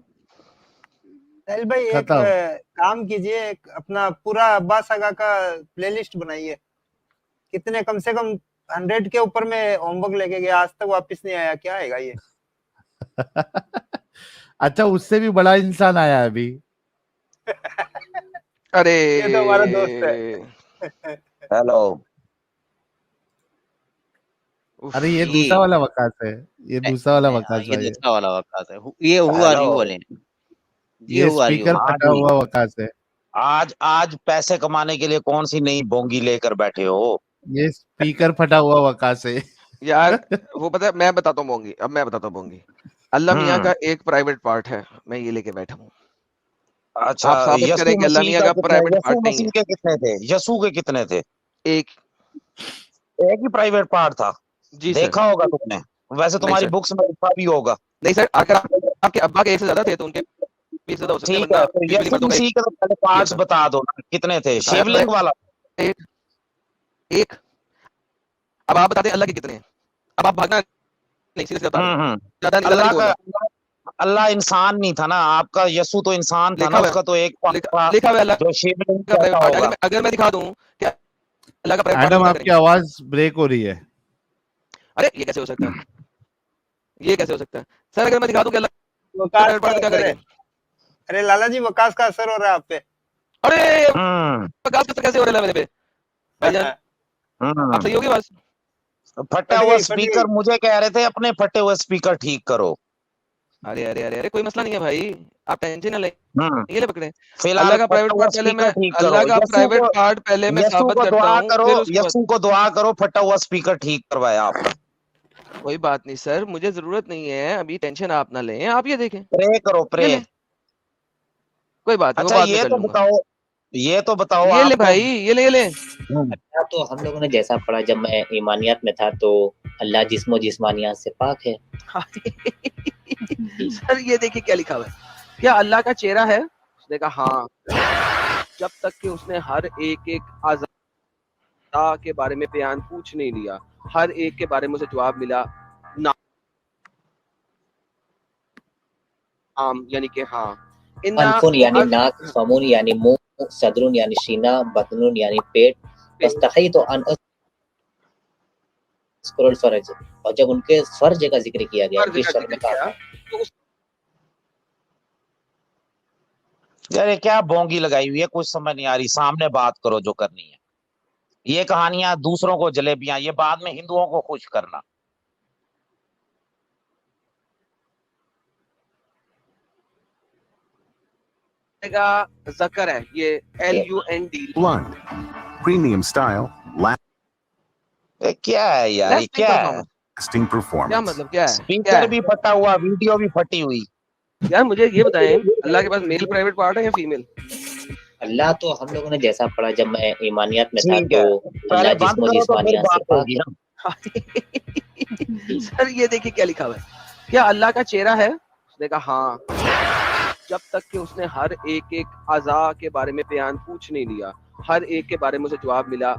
S5: साहिल भाई एक
S2: खत्म.
S5: काम कीजिए, एक अपना पूरा अब्बास आगा का प्लेलिस्ट बनाइए. कितने कम से कम 100 के ऊपर में होमवर्क लेके गया, आज तक वापस नहीं आया. क्या आएगा ये?
S2: अच्छा, उससे भी बड़ा इंसान आया है अभी.
S1: अरे
S5: ये तो हमारा दोस्त है.
S6: हेलो.
S2: अरे ये दूसरा वाला वकास है, ये दूसरा वाला वकास
S3: ये
S2: भाई.
S3: दूसरा वाला वकास है. ये हु आर यू बोले.
S2: ये स्पीकर फटा हुआ वकास है.
S6: आज पैसे कमाने के लिए कौन सी नई बोंगी लेकर बैठे हो?
S2: ये स्पीकर फटा हुआ वकास है
S1: यार. वो पता है, मैं बताता हूँ बोंगी. अब मैं बताता हूँ बोंगी. अल्लाह मियाँ का एक प्राइवेट पार्ट है, मैं ये लेके बैठा हूँ.
S6: अच्छा,
S1: आप साबित करें कि अल्लाह मियाँ का प्राइवेट पार्ट नहीं है.
S6: के कितने थे? यसू के कितने थे?
S1: एक
S6: ही प्राइवेट पार्ट था.
S1: जी
S6: देखा होगा तुमने, वैसे तुम्हारी बुक्स में लिखा भी होगा.
S1: नहीं सर, अगर आपके अब्बा के एक से ज्यादा थे तो उनके भी ज्यादा हो सकते हैं.
S6: ठीक है, तो यसू मसीह के तो पहले पार्ट्स बता दो ना, कितने थे? शिवलिंग वाला
S1: एक. अब आप बता दें अल्लाह के कितने हैं. अब आप भागना नहीं, सीधे बता दें. ज्यादा नहीं,
S6: अल्लाह का अल्लाह इंसान नहीं था ना, आपका यसू तो इंसान था ना, उसका तो एक पार्ट था
S1: लिखा हुआ है अल्लाह
S6: जो शिवलिंग
S1: का प्राइवेट
S6: का
S1: पार्ट.
S6: होगा.
S1: अगर मैं दिखा दूं कि अल्लाह का प्राइवेट
S2: मैडम
S1: पार्ट,
S2: आपकी आवाज ब्रेक हो रही है.
S1: अरे ये कैसे हो सकता है? ये कैसे हो सकता है सर? अगर मैं दिखा दूं कि अल्लाह का
S5: वकास
S1: प्राइवेट पार्ट, क्या
S5: का
S1: करेंगे?
S5: अरे लाला जी, वकास का असर हो रहा है आप पे.
S1: अरे वकास का कैसे हो रहा है मेरे पे भाईजान? आप सही होगी बस.
S6: फटा हुआ स्पीकर मुझे कह रहे थे अपने फटे हुए स्पीकर ठीक करो.
S1: अरे अरे अरे अरे कोई मसला नहीं है भाई, आप टेंशन ना लें. ये ले पकड़े.
S6: फिलहाल
S1: अल्लाह का प्राइवेट पार्ट पहले मैं, अल्लाह का प्राइवेट पार्ट पहले मैं साबित करता हूं, फिर उसके बाद
S6: यसू को दुआ करो फटा हुआ स्पीकर ठीक करवाया आपने.
S1: कोई बात नहीं सर, मुझे जरूरत नहीं है अभी, टेंशन आप ना लें. आप ये देखें,
S6: प्रे करो, प्रे.
S1: कोई बात नहीं.
S6: अच्छा ये तो बताओ
S1: ये ले भाई, ये ले.
S7: तो हम लोगों ने जैसा पढ़ा जब मैं ईमानियत में था, तो अल्लाह जिस्मो जिस्मानियत से पाक है.
S1: सर ये देखिए क्या लिखा हुआ है. क्या अल्लाह का चेहरा है? उसने कहा हाँ. जब तक कि उसने हर एक आज़ा के बारे में बयान पूछ नहीं लिया, हर एक के बारे में उसे जवाब मिला नाम, यानी कि हाँ.
S7: अनफुन यानी नाक, फमुन यानी मुंह, सदरुन यानी सीना, बतनुन यानी पेट, वस्तही तो अन स्क्रॉल फर्ज. और जब उनके फर्ज का जिक्र किया गया, उनकी शर्म का,
S6: यार क्या बोंगी लगाई हुई है, कुछ समझ नहीं आ रही. सामने बात करो जो करनी है. ये कहानियां दूसरों को जलेबियां, ये बाद में हिंदुओं को खुश करना.
S1: ज़कर है ये, LUND.
S8: Blunt, premium style,
S6: क्या है यार, ये क्या है?
S8: lasting
S1: क्या
S8: performance.
S1: मतलब क्या है?
S6: स्पीकर भी फटा हुआ, वीडियो भी फटी हुई.
S1: यार मुझे ये बताएं, अल्लाह के पास मेल प्राइवेट पार्ट है या फीमेल?
S7: अल्लाह तो हम लोगों ने जैसा पढ़ा जब मैं ईमानियत में था,
S6: ठीक है,
S7: तो अल्लाह
S6: पहले बंद
S7: जिस्मो
S6: करो तो फिर
S7: जिस्मानियत से
S6: बात
S7: पाक
S6: होगी
S7: है.
S6: ना.
S1: सर ये देखिए क्या लिखा हुआ है. क्या अल्लाह का चेहरा है? उसने कहा हाँ. जब तक कि उसने हर एक आज़ा के बारे में बयान पूछ नहीं लिया, हर एक के बारे में उसे जवाब मिला.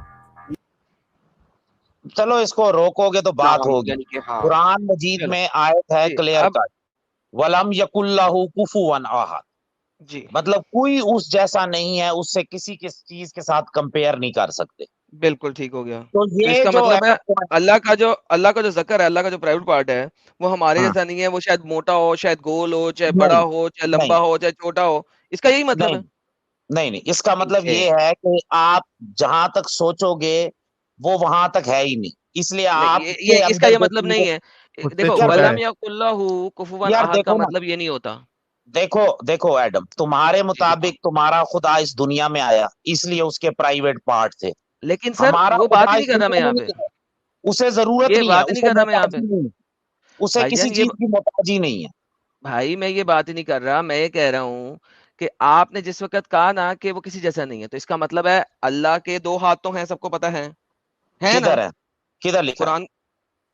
S6: चलो इसको रोकोगे तो बात होगी.
S1: यानी कि हाँ.
S6: कुरान मजीद में आयत है क्लियर कट, वलम यकुल्लाहु कुफुवन अहद.
S1: जी,
S6: मतलब कोई उस जैसा नहीं है, उससे किसी किस चीज के साथ कंपेयर नहीं कर सकते.
S1: बिल्कुल ठीक हो गया.
S6: तो
S1: तो
S6: ये
S1: इसका
S6: जो
S1: मतलब है अल्लाह का जो ज़कर है, अल्लाह का जो प्राइवेट पार्ट है, वो हमारे
S6: हाँ.
S1: जैसा नहीं है. वो शायद मोटा हो, शायद गोल हो, चाहे
S6: नहीं,
S1: बड़ा हो, चाहे लंबा हो, चाहे छोटा हो. इसका यही मतलब है.
S6: नहीं, इसका मतलब ये है कि आप जहां तक सोचोगे वो वहां तक है ही नहीं, इसलिए आप
S1: ये इसका ये मतलब नहीं है. देखो
S2: यार,
S1: वलम यकुल्लाहु कुफुवन
S6: यार
S1: अहद का
S6: देखो ना,
S1: मतलब ये नहीं होता.
S6: देखो एडम, तुम्हारे मुताबिक तुम्हारा खुदा इस दुनिया में आया इसलिए उसके प्राइवेट पार्ट थे.
S1: लेकिन सर
S6: हमारा
S1: वो बात
S6: खुदा
S1: नहीं
S6: इस
S1: कर रहा मैं
S6: दुनिया
S1: यहाँ
S6: में
S1: पे.
S6: नहीं है, उसे जरूरत
S1: ये
S6: नहीं है,
S1: बात नहीं
S6: उसे
S1: कर रहा मैं यहाँ पे.
S6: मोहताज नहीं. اسے
S1: بھائی
S6: کسی
S1: جان یہ
S6: چیز کی محتاجی نہیں ہے.
S1: بھائی میں یہ بات ہی نہیں کر رہا, میں یہ کہہ رہا ہوں کہ آپ نے جس وقت کہا نا کہ وہ کسی جیسا نہیں ہے, تو اس کا مطلب ہے اللہ کے 2 ہاتھ تو ہیں, سب کو پتا ہے نا.
S6: کدھر ہے, کدھر لکھا ہے؟
S1: قرآن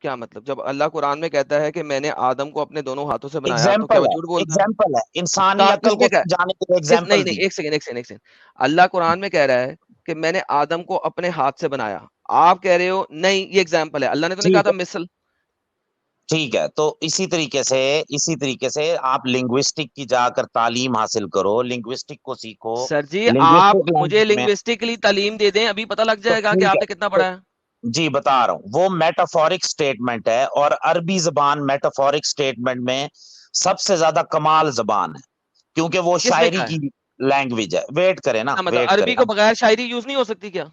S1: کیا مطلب, جب اللہ قرآن میں کہتا ہے کہ میں نے آدم کو اپنے دونوں ہاتھوں سے بنایا, تو کیا
S6: ایگزامپل
S1: وہ
S6: ہے,
S1: جھوٹ بولتا ہے؟
S6: ایگزامپل ہے, انسانی
S1: کہا
S6: عقل
S1: کس
S6: کو
S1: نے کہا؟
S6: سمجھانے کے لیے
S1: نہیں
S6: ایگزامپل
S1: نہیں,
S6: دی.
S1: ایک سیکنڈ. اللہ قرآن میں کہہ رہا ہے کہ میں نے آدم کو اپنے ہاتھ سے بنایا, آپ کہہ رہے ہو نہیں یہ ایگزامپل ہے, اللہ نے تو نہیں کہا
S6: ٹھیک
S1: تھا
S6: ہے,
S1: مثل.
S6: ٹھیک ہے, تو اسی طریقے سے آپ لنگوسٹک کی جا کر تعلیم حاصل کرو, لنگوسٹک کو سیکھو.
S1: سر جی آپ
S6: لنگوسٹک
S1: مجھے
S6: لینگویج میں
S1: لنگوسٹکلی تعلیم دے دیں, ابھی پتہ لگ
S6: تو
S1: جائے گا کہ
S6: ٹھیک
S1: آپ
S6: ہے,
S1: نے کتنا
S6: تو
S1: پڑھا ہے.
S6: جی بتا رہا ہوں, وہ میٹافورک سٹیٹمنٹ ہے, اور عربی زبان میٹافورک سٹیٹمنٹ میں سب سے زیادہ کمال زبان ہے, کیونکہ وہ
S1: کس نے
S6: شاعری
S1: کہا ہے؟
S6: کی لینگویج ہے. ویٹ کرے نا,
S1: کیا مطلب
S6: ویٹ کرے
S1: عربی
S6: نا,
S1: کو بغیر شاعری یوز نہیں ہو سکتی کیا؟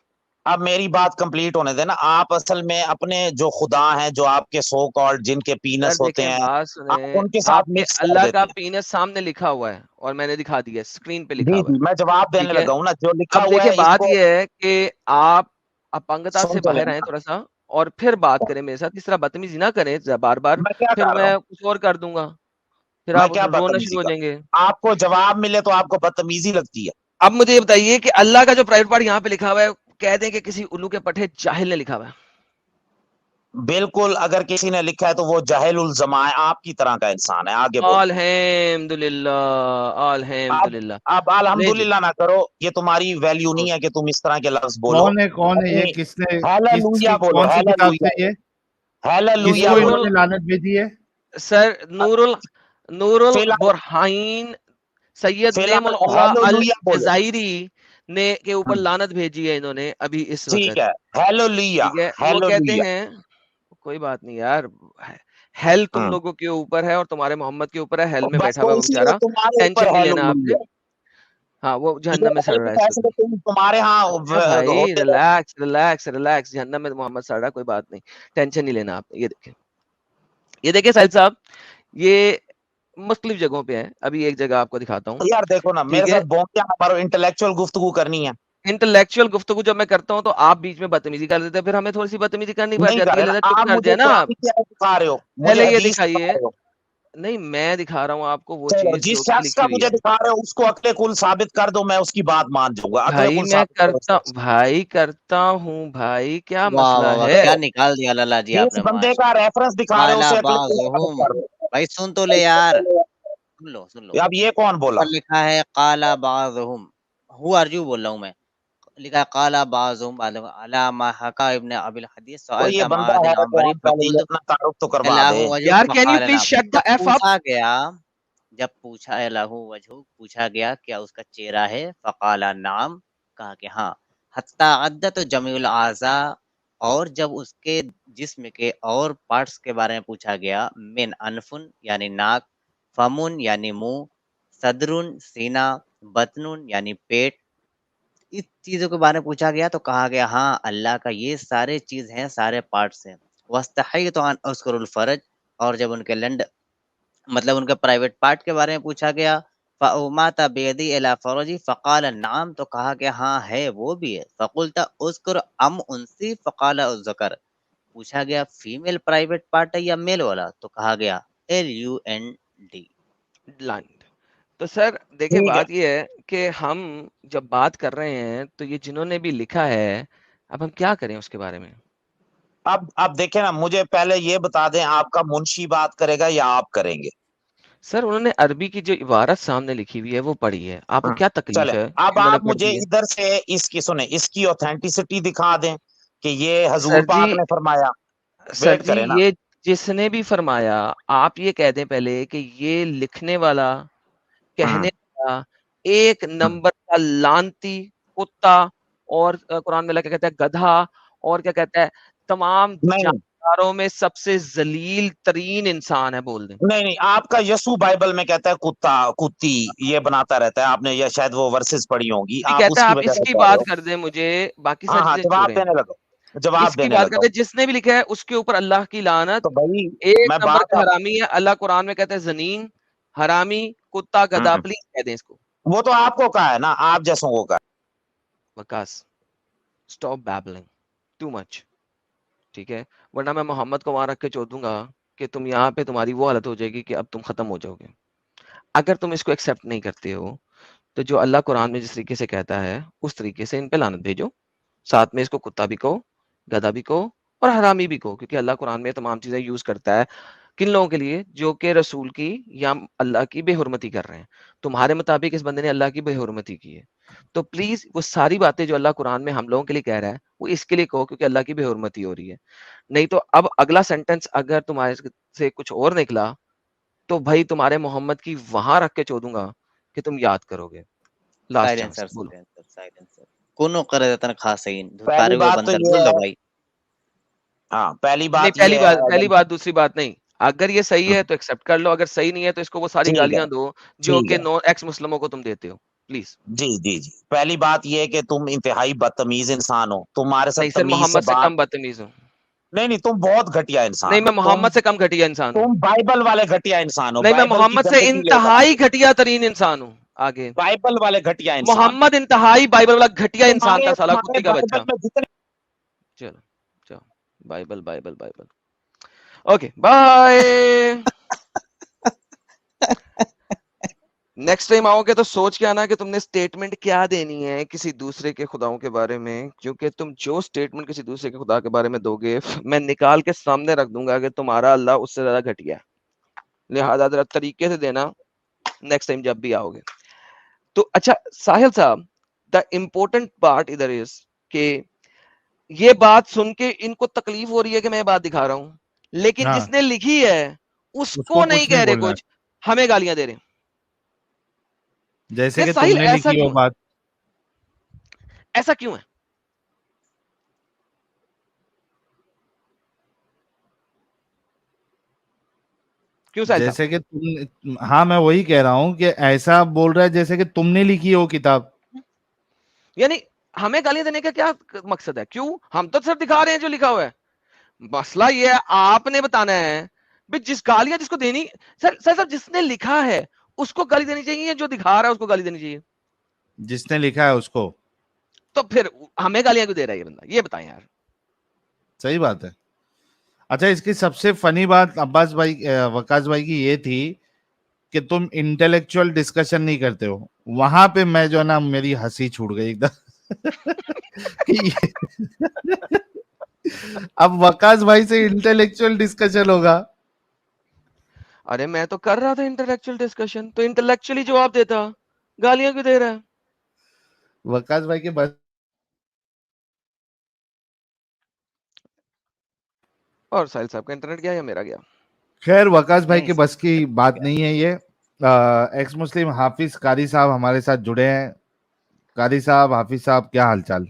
S6: اب میری بات کمپلیٹ ہونے دینا. آپ اصل میں اپنے جو خدا ہیں, جو آپ کے سو کالڈ جن کے
S1: سر
S6: پینس ہوتے
S1: دیکھیں
S6: ہیں,
S1: بات
S6: آپ
S1: سنیں,
S6: ان کے ساتھ
S1: آپ کے
S6: مکس کر
S1: اللہ کا
S6: دیتے ہیں.
S1: پینس سامنے لکھا ہوا ہے اور میں نے دکھا دیا, اسکرین پہ لکھا
S6: جی
S1: ہوا
S6: جی,
S1: ہے,
S6: میں جواب دینے
S1: ٹھیک ہے.
S6: لگا ہوں نا, جو لکھا
S1: اب
S6: ہوا
S1: دیکھیں
S6: ہے اس
S1: بات
S6: کو
S1: یہ ہے کہ آپ اپنگتا
S6: سن
S1: سے
S6: تو
S1: باہر
S6: لینا.
S1: آئیں تھوڑا سا, اور پھر بات کریں میرے ساتھ. اس طرح بدتمیزی نہ کریں بار بار,
S6: میں کیا
S1: پھر
S6: کر رہا
S1: میں
S6: ہوں,
S1: کچھ اور کر دوں گا, پھر
S6: میں
S1: آپ
S6: کیا
S1: رونا
S6: بدتمیزی
S1: شروع ہو
S6: کر,
S1: جائیں گے.
S6: آپ کو جواب ملے تو آپ کو بدتمیزی لگتی ہے.
S1: اب مجھے یہ بتائیے کہ اللہ کا جو پرائیویٹ پارٹ یہاں پہ لکھا ہوا ہے, کہہ دیں کہ کسی الو کے پٹھے جاہل نے لکھا ہوا ہے.
S6: بالکل, اگر کسی نے لکھا ہے تو وہ جاہل الزما ہے, آپ کی طرح کا انسان ہے. آگے بولو.
S1: الحمدللہ الحمدللہ.
S6: اب
S1: نہیں جی,
S6: الحمدللہ نہ کرو, یہ تمہاری ویلیو نہیں ہے کہ تم اس طرح کے لفظ بولو.
S2: کون ہے یہ؟ کس نے
S6: ہیلیلویا بولو,
S2: کون سی کتاب سے
S6: ہیلیلویا,
S2: یہ کس
S6: ہیلیلویا
S2: کو
S1: نور
S2: انہوں
S6: بولو.
S2: نے لعنت بھیجی ہے؟
S1: سر نور
S6: فی الحال
S1: البرہین سید
S6: فی
S1: نعم
S6: الحال
S1: اللہ
S6: ہیلیلویا بولو.
S1: الجزائری نے کے اوپر
S6: ہم،
S1: لعنت بھیجی ہے انہوں نے ابھی اس
S6: ٹھیک
S1: وقت.
S6: ہے, ہیلیلویا,
S1: ٹھیک ہے, وہ کہتے
S6: ہیلیلویا.
S1: ہیں کوئی بات نہیں یار, ہیل تم
S6: ہم،
S1: لوگوں کے اوپر ہے اور تمہارے محمد کے اوپر ہے, ہیل میں
S6: بس
S1: بیٹھا
S6: تو
S1: ہوا ہے وہ
S6: اسی لیے
S1: بیچارہ,
S6: تمہارے اوپر
S1: ٹینشن نہیں لینا آپ نے.
S6: ہیلیلویا.
S1: ہاں وہ
S6: یہ
S1: جہنم میں سڑ رہا ہے اس وقت.
S6: فیصلے تمہارے ہاں
S1: اچھا بھائی
S6: ہوتے رہتے.
S1: ریلیکس, جہنم میں محمد سڑ رہا ہے, کوئی بات نہیں, ٹینشن نہیں لینا آپ نے. یہ دیکھیں ساحل صاحب, یہ مختلف جگہوں پہ ہے, ابھی ایک جگہ آپ کو دکھاتا ہوں.
S6: یار دیکھو نا, میرے
S1: ٹھیک ہے,
S6: ساتھ بونکیا نہ مارو, انٹلیکچوئل گفتگو کرنی ہے.
S1: انٹلیکچوئل گفتگو جب میں کرتا ہوں تو آپ بیچ میں بدتمیزی کر دیتے ہیں, پھر ہمیں تھوڑی سی بدتمیزی کرنی پڑ
S6: نہیں کر
S1: جاتی ہے.
S6: رہے نا,
S1: لہذا چپ
S6: آپ
S1: کر
S6: مجھے
S1: جائے نا آپ.
S6: قرآن کی آیت دکھا رہے ہو, مجھے
S1: پہلے یہ
S6: حدیث دکھا
S1: دکھائیے,
S6: رہے ہو.
S1: نہیں میں دکھا رہا ہوں آپ کو وہ
S6: چلو,
S1: چیز
S6: جس
S1: جو کہ
S6: شخص کا
S1: لکھی ہوئی
S6: مجھے
S1: ہے.
S6: دکھا رہے ہو اس کو عقل کل ثابت کر دو, میں اس کی بات مان جاؤں گا. عقل
S1: بھائی
S6: کل
S1: میں
S6: ثابت کرو اس شخص کی.
S1: کرتا ہوں بھائی, کیا
S3: واہ
S1: مسئلہ
S3: واہ واہ،
S1: ہے.
S3: کیا نکال دیا لالا جی آپ
S6: جس
S3: نے,
S6: بندے
S3: ماشاء
S6: کا
S3: اللہ.
S6: ریفرنس دکھا رہے ہو
S3: قال
S6: اسے عقل کل ثابت
S3: بعضهم،
S6: کر دو.
S3: بھائی سن تو لے یار, سن لو.
S6: اب یہ کون بولا؟
S3: اوپر لکھا ہے قال بعضهم, ہو ارجو بول رہا ہوں میں, لکھا ہے قال بعضهم علی ما حکا ابن ابی الحدیث
S6: کوئی
S3: سألت
S6: یہ بندہ
S3: معاذ
S6: ہے تو
S3: العنبری
S6: ہم پہلے یہ
S3: فقلت
S6: اپنا تعارف تو کروا
S3: الہ
S6: دیں.
S3: وجهک
S1: یار کین یو
S3: فقال
S1: پلیز
S3: نعم.
S1: شٹ دا
S3: جب
S1: ایف اپ.
S3: پوچھا الہ وجهک, پوچھا گیا کیا اس کا چہرہ ہے, فقال نعم, کہا کہ ہاں. حتی عدت جمیع الاعضاء, اور جب اس کے جسم کے اور پارٹس کے بارے میں پوچھا گیا, من انفن یعنی ناک, فمن یعنی منہ, صدرن سینہ, بطن یعنی پیٹ, اس چیزوں کے بارے میں پوچھا گیا تو کہا گیا ہاں اللہ کا یہ سارے چیز ہیں, سارے پارٹس ہیں. واستحییت ان اذکر الفرج, اور جب ان کے لنڈ مطلب ان کے پرائیویٹ پارٹ کے بارے میں پوچھا گیا, فَأُمَاتَ بِيَدِي إِلَى فَرَجِي فَقَالَ نعم, تو کہا کہ ہاں ہے وہ بھی ہے. فَقُلْتَ اذکر ام انسی فقال الذکر, پوچھا گیا فیمیل پرائیویٹ پارٹ ہے یا میل والا, تو کہا گیا LUND.
S1: لائنڈ. تو سر دیکھیں
S6: ٹھیک ہے,
S1: بات یہ ہے کہ ہم جب بات کر رہے ہیں تو یہ جنہوں نے بھی لکھا ہے, اب ہم کیا کریں اس کے بارے میں.
S6: اب دیکھیں نا, مجھے پہلے یہ بتا دیں, آپ کا منشی بات کرے گا یا آپ کریں گے؟
S1: سر انہوں نے عربی کی جو عبارت سامنے لکھی ہوئی ہے وہ پڑھی ہے, آپ کو کیا تکلیف
S6: چلے,
S1: ہے
S6: اب
S1: کہ انہوں نے
S6: آپ
S1: پڑھ
S6: مجھے
S1: دی ہے.
S6: ادھر سے اس کی سنیں, اس کی اوتھینٹسٹی دکھا دیں کہ یہ حضور
S1: سر
S6: پاک
S1: جی
S6: نے فرمایا.
S1: سر
S6: ویٹ
S1: جی
S6: کریں نا.
S1: یہ جس نے بھی فرمایا, آپ یہ کہہ دیں پہلے کہ یہ لکھنے والا, کہنے والا ایک نمبر کا لانتی کتا, اور قرآن میں اللہ کیا کہتا ہے گدھا, اور کیا کہتا ہے تمام
S6: نہیں
S1: جانوروں میں سب سے ذلیل ترین انسان ہے, بول دیں.
S6: نہیں, آپ کا یسوع بائبل میں کہتا ہے کتا کتی, یہ بناتا رہتا ہے. آپ نے یہ شاید وہ ورسز پڑھی ہوں گی,
S1: بھی
S6: آپ
S1: کہتا
S6: اس
S1: ہے
S6: کی
S1: آپ
S6: وجہ
S1: اس
S6: سے
S1: کی
S6: کہہ رہے
S1: بات
S6: ہو.
S1: کر دیں, مجھے باقی
S6: ہاں
S1: ساری
S6: ہاں,
S1: چیزیں
S6: جواب
S1: چھوڑیں.
S6: دینے لگو,
S1: اس
S6: جواب
S1: کی
S6: دینے
S1: بات
S6: لگا
S1: کرتے
S6: ہوں.
S1: ہیں جس نے بھی لکھا ہے اس کے اوپر اللہ کی لعنت,
S6: تو بھائی
S1: ایک
S6: میں
S1: نمبر
S6: بات
S1: کا حرامی ہے. اللہ قرآن میں کہتے ہیں زنین, حرامی, کتا, گدھا. پلیز کہہ دیں اس کو.
S6: وہ تو آپ کو کہا ہے نا, آپ جیسوں کو کہا ہے.
S1: وکاس اسٹاپ بیبلنگ ٹو مچ, ٹھیک ہے, ورنہ میں محمد کو وہاں رکھ کے چھوڑ دوں گا کہ تم یہاں پہ تمہاری وہ حالت ہو جائے گی کہ اب تم ختم ہو جاؤ گے. اگر تم اس کو ایکسیپٹ نہیں کرتے ہو تو جو اللہ قرآن میں جس طریقے سے کہتا ہے اس طریقے سے ان پہ لعنت بھیجو, ساتھ میں اس کو کتا بھی کہو, گدھا بھی کہو اور حرامی بھی کہو, کیونکہ اللہ قرآن میں تمام چیزیں یوز کرتا ہے کن لوگوں کے لیے, جو کہ رسول کی یا اللہ کی بے حرمتی کر رہے ہیں. تمہارے مطابق اس بندے نے اللہ کی بے حرمتی کی ہے, تو پلیز وہ ساری باتیں جو اللہ قرآن میں ہم لوگوں کے لیے کہہ رہا ہے وہ اس کے لیے کہو کیونکہ اللہ کی بے حرمتی ہو رہی ہے. نہیں تو اب اگلا سینٹنس اگر تمہارے سے کچھ اور نکلا تو بھائی تمہارے محمد کی وہاں رکھ کے چھوڑ دوں گا کہ تم یاد کرو گے. لاسٹ چانس بولو.
S3: سائلنسر کونو قرضتن خاصین
S6: پہلی
S3: دھکارے ہوئے
S6: بات تو
S3: بندر
S6: یہ
S3: بول دو
S6: ہے,
S3: بھائی.
S6: ہاں پہلی
S1: نہیں,
S6: بات یہ ہے,
S1: پہلی بات دوسری بات نہیں. اگر یہ صحیح ہے تو ایکسیپٹ کر لو, اگر صحیح نہیں ہے تو اس کو وہ ساری
S6: ٹھیک
S1: گالیاں
S6: ہے
S1: دو جو
S6: ٹھیک
S1: کہ
S6: ہے,
S1: نو ایکس مسلموں کو تم دیتے ہو. پلیز.
S6: جی جی جی, پہلی بات یہ ہے کہ تم انتہائی بدتمیز انسان ہو, تمہارے
S1: نہیں
S6: ساتھ
S1: سر,
S6: تمیز سے
S1: محمد سے
S6: بات,
S1: کم بدتمیز ہوں.
S6: نہیں تم بہت گھٹیا انسان
S1: نہیں,
S6: ہو,
S1: میں محمد سے کم گھٹیا انسان ہوں.
S6: تم بائبل والے گھٹیا انسان ہو,
S1: نہیں, میں
S6: بائبل کی
S1: محمد سے
S6: گندگی لے کر آتے
S1: انتہائی گھٹیا ترین انسان ہوں. آگے
S6: بائبل والے گھٹیا انسان,
S1: محمد انتہائی بائبل والا گھٹیا انسان تھا, سالا
S6: تمہارے
S1: کتی کا
S6: بائبل
S1: بچہ.
S6: میں جتنے
S1: چلو چلو, Bible Bible Bible. Okay bye. Next time آؤ گے تو سوچ کے آنا کہ تم نے اسٹیٹمنٹ کیا دینی ہے کسی دوسرے کے خداؤں کے بارے میں, کیونکہ تم جو اسٹیٹمنٹ کسی دوسرے کے خدا کے بارے میں دو گے میں نکال کے سامنے رکھ دوں گا کہ تمہارا اللہ اس سے زیادہ گھٹیا ہے. لہٰذا ذرا طریقے سے دینا نیکسٹ ٹائم جب بھی آؤ گے. تو اچھا ساحل صاحب, دا امپورٹنٹ پارٹ ادھر از کہ یہ بات سن کے ان کو تکلیف ہو رہی ہے کہ میں یہ بات دکھا رہا ہوں, لیکن جس نے لکھی ہے اس کو نہیں کہہ رہے کچھ, ہمیں گالیاں دے رہے ہیں.
S2: جیسے کہ تم
S1: ساحل
S2: نے
S1: ایسا
S2: لکھی وہ
S1: کیوں,
S2: بات,
S1: ایسا کیوں ہے؟ کیوں ساحل صاحب؟
S2: جیسے کہ تم, ہاں میں وہی کہہ رہا ہوں کہ ایسا بول رہا ہے جیسے کہ تم نے لکھی ہو کتاب.
S1: یعنی ہمیں گالیاں دینے کا کیا مقصد ہے؟ کیوں, ہم تو صرف دکھا رہے ہیں جو لکھا ہوا ہے. مسئلہ یہ ہے آپ نے بتانا ہے جس گالیاں جس کو دینی, سر جس نے لکھا ہے اس کو گالی دینی چاہیے, جو دکھا رہا ہے اس کو گالی دینی چاہیے؟
S2: جس نے لکھا ہے اس کو.
S1: تو پھر ہمیں گالیاں کیوں دے رہا ہے یہ بندہ, یہ بتائیں یار.
S2: صحیح بات ہے. اچھا اس کی سب سے فنی بات عباس بھائی, وقاص بھائی کی یہ تھی کہ تم انٹلیکچوئل ڈسکشن نہیں کرتے ہو. وہاں پہ میں جو نا میری ہنسی چھوٹ گئی ایک دم. اب وقاص بھائی سے انٹلیکچوئل ڈسکشن ہوگا.
S1: ارے میں تو کر رہا تھا انٹلیکچوئل ڈسکشن, تو انٹلیکچوئلی جواب دیتا, گالیاں کیوں دے رہا ہے؟
S2: وقاص بھائی کے بس.
S1: اور ساحل صاحب کا انٹرنیٹ گیا یا میرا گیا؟
S2: خیر وقاص بھائی
S3: نہیں
S2: کے بس کی بات نہیں ہے یہ. ایکس مسلم حافظ قاری صاحب ہمارے ساتھ جڑے ہیں. قاری صاحب, حافظ صاحب, کیا حال چال؟